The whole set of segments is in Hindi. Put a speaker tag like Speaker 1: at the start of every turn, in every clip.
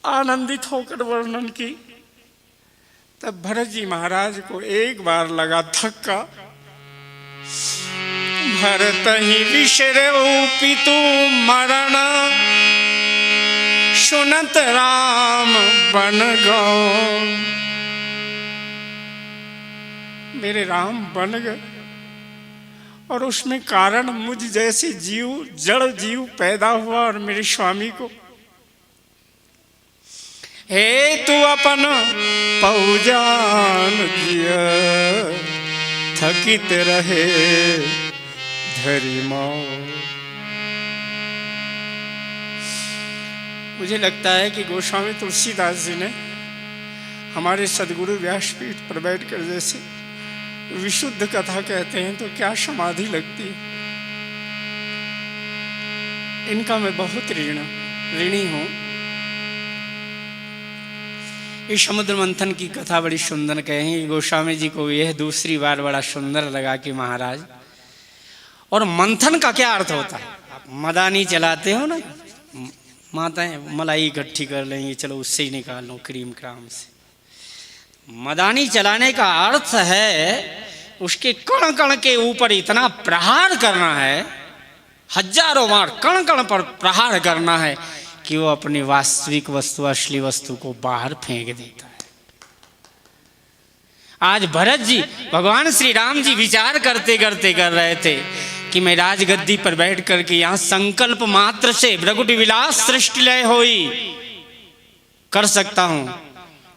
Speaker 1: आनंदित होकर वर्णन की। तब भरत जी महाराज को एक बार लगा धक्का। भरत ही विशरऊ पितु मरण, सुनत राम बन गौ। मेरे राम बन गए और उसमें कारण मुझ जैसे जीव, जड़ जीव पैदा हुआ और मेरे स्वामी को हे तू अपन पौजान जिया, थकित रहे धरी मौ। मुझे लगता है कि गोस्वामी तुलसीदास जी ने हमारे सदगुरु व्यासपीठ पर बैठकर जैसे विशुद्ध कथा कहते हैं तो क्या समाधि लगती है। इनका मैं बहुत ऋणी हूं। इस समुद्र मंथन की कथा बड़ी सुंदर कहेंगे। गोस्वामी जी को यह दूसरी बार बड़ा सुंदर लगा कि महाराज, और मंथन का क्या अर्थ होता है? आप मदानी चलाते हो ना, माताएं मलाई इकट्ठी कर लेंगी, चलो उससे ही निकाल लो क्रीम क्राम से। मदानी चलाने का अर्थ है उसके कण कण के ऊपर इतना प्रहार करना है, हजारों बार कण कण पर प्रहार करना है कि वो अपनी वास्तविक वस्तु, असली वस्तु को बाहर फेंक देता है। आज भरत जी, भगवान श्री राम जी विचार करते करते कर रहे थे कि मैं राजगद्दी पर बैठ करके यहाँ संकल्प मात्र से भृगुटी विलास सृष्टि लय होई कर सकता हूं,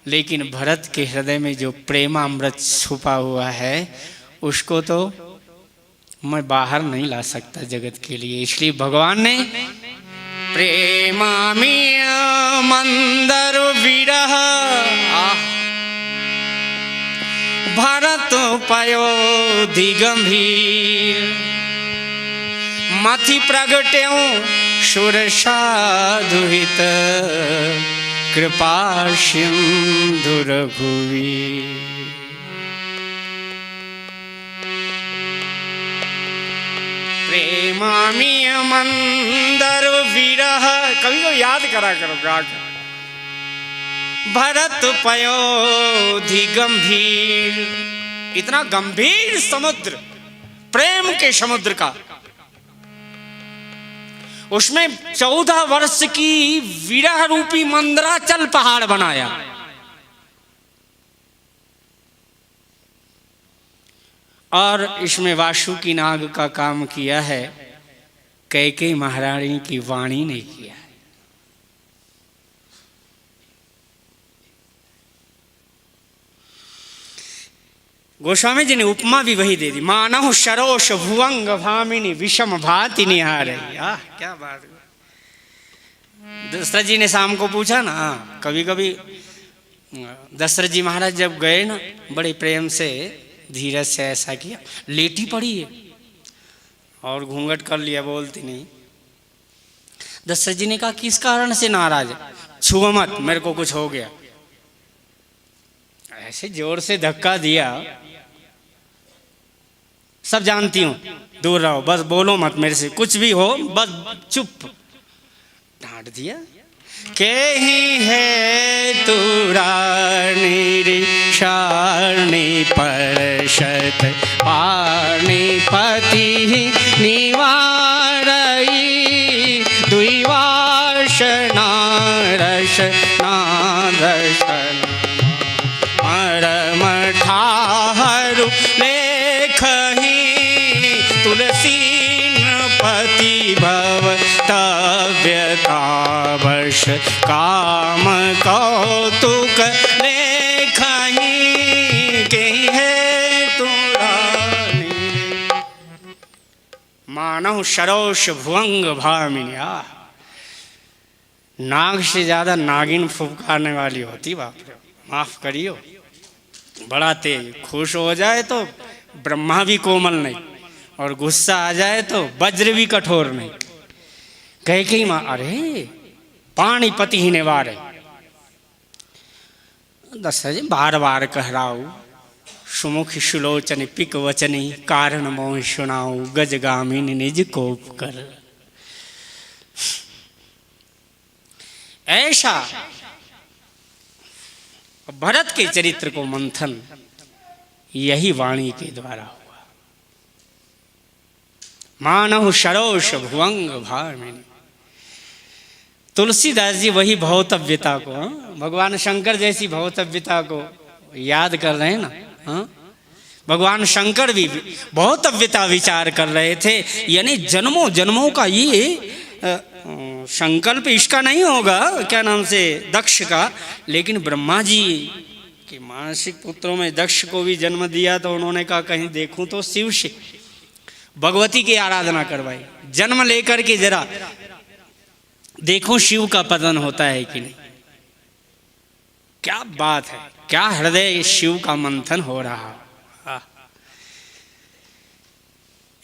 Speaker 1: लेकिन भरत के हृदय में जो प्रेमामृत छुपा हुआ है उसको तो मैं बाहर नहीं ला सकता जगत के लिए। इसलिए भगवान ने प्रेमामि मंदर विरह भरत पयो दिगंभीर, मथि प्रगट्यो सुरसाधुहित, कृपा सिंधु रघुवीर। प्रेमामि मंदर विरह, कभी को याद करा करो गाकर। भरत पयोधि गंभीर, इतना गंभीर समुद्र, प्रेम के समुद्र का, उसमें 14 वर्ष की विरह रूपी मंदराचल पहाड़ बनाया। और इसमें वासुकी नाग का काम किया है, कैकेयी महारानी की वाणी ने किया है। गोस्वामी जी ने उपमा भी वही दे दी, मानव सरोष भुवंग भामिनी विषम भाति निहार। क्या बात। दशरथ जी ने शाम को पूछा ना, कभी कभी दशरथ जी महाराज जब गए ना, बड़े प्रेम से धीरज से ऐसा किया, लेटी पड़ी है और घूंघट कर लिया, बोलती नहीं। दशरथ जी ने कहा किस कारण से नाराज? छुओ मत, मेरे को कुछ हो गया। ऐसे जोर से धक्का दिया, सब जानती हूं, दूर रहो, बस बोलो मत मेरे से, कुछ भी हो बस चुप। डांट दिया। के ही है तू रानी शारणी परशत पाणिपति निवारई, द्विवार्ष नारश नादर्शन मरम ठाहरु लेखही, तुलसी पति भव तव्यतावश, काम कौतुक लेखही, के है तू रानी। मानव सरोष भुवंग भामिनी। नाग से ज्यादा नागिन फुफकारने वाली होती, बाप रे, माफ करियो। बड़ा तेज, खुश हो जाए तो ब्रह्मा भी कोमल नहीं, और गुस्सा आ जाए तो वज्र भी कठोर नहीं। कैकेयी मां, अरे पाणिपति ही निवारे। दशरथ जी बार बार कह रहा हूं, सुमुख सुलोचन पिक वचनी, कारण मोह सुनाऊ, गजगामिनी निज कोप कर। ऐसा भरत के चरित्र को मंथन यही वाणी के द्वारा हुआ। मानव सरोष भुवंग भामिनी। तुलसीदास जी वही भौतव्यता को, भगवान शंकर जैसी भौतव्यता को याद कर रहे हैं ना। हाँ, भगवान शंकर भी भौतव्यता विचार कर रहे थे, यानी जन्मों जन्मों का ये संकल्प इसका नहीं होगा, क्या नाम से, दक्ष का, लेकिन ब्रह्मा जी के मानसिक पुत्रों में दक्ष को भी जन्म दिया तो उन्होंने कहा कहीं देखूं तो शिव से भगवती की आराधना करवाई, जन्म लेकर के जरा देखूं शिव का पतन होता है कि नहीं। क्या बात है, क्या हृदय शिव का मंथन हो रहा।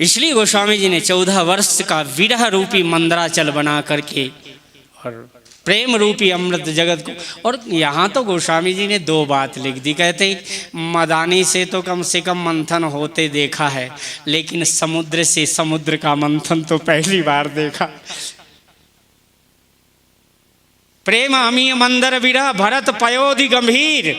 Speaker 1: इसलिए गोस्वामी जी ने 14 वर्ष का विरह रूपी मंदराचल बना करके और प्रेम रूपी अमृत जगत को, और यहाँ तो गोस्वामी जी ने 2 बात लिख दी, कहते मदानी से तो कम से कम मंथन होते देखा है, लेकिन समुद्र से समुद्र का मंथन तो पहली बार देखा। प्रेम अमीय मंदर विरह भरत पयोधि गंभीर।